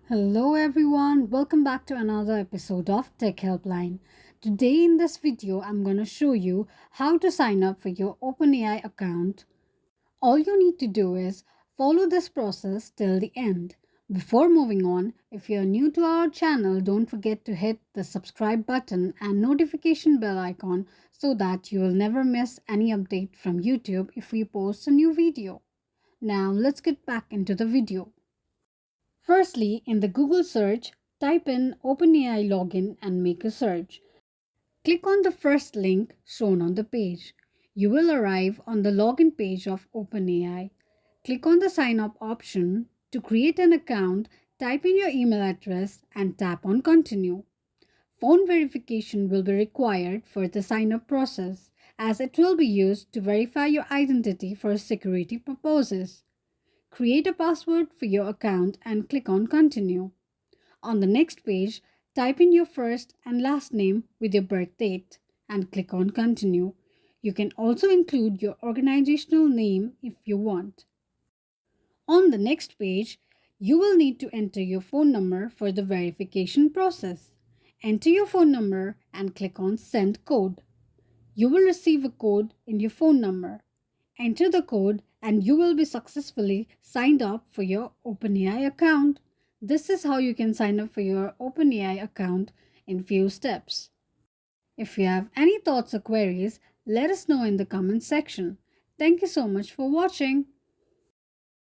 Hello everyone, welcome back to another episode of Tech Helpline. Today in this video, I'm going to show you how to sign up for your OpenAI account. All you need to do is follow this process till the end. Before moving on, if you're new to our channel, don't forget to hit the subscribe button and notification bell icon so that you will never miss any update from YouTube if we post a new video. Now let's get back into the video. Firstly, in the Google search, type in OpenAI login and make a search. Click on the first link shown on the page. You will arrive on the login page of OpenAI. Click on the sign up option. To create an account, type in your email address and tap on continue. Phone verification will be required for the sign up process as it will be used to verify your identity for security purposes. Create a password for your account and click on continue. On the next page, type in your first and last name with your birth date and click on continue. You can also include your organizational name if you want. On the next page, you will need to enter your phone number for the verification process. Enter your phone number and click on send code. You will receive a code in your phone number. Enter the code and you will be successfully signed up for your OpenAI account. This is how you can sign up for your OpenAI account in few steps. If you have any thoughts or queries, let us know in the comment section. Thank you so much for watching.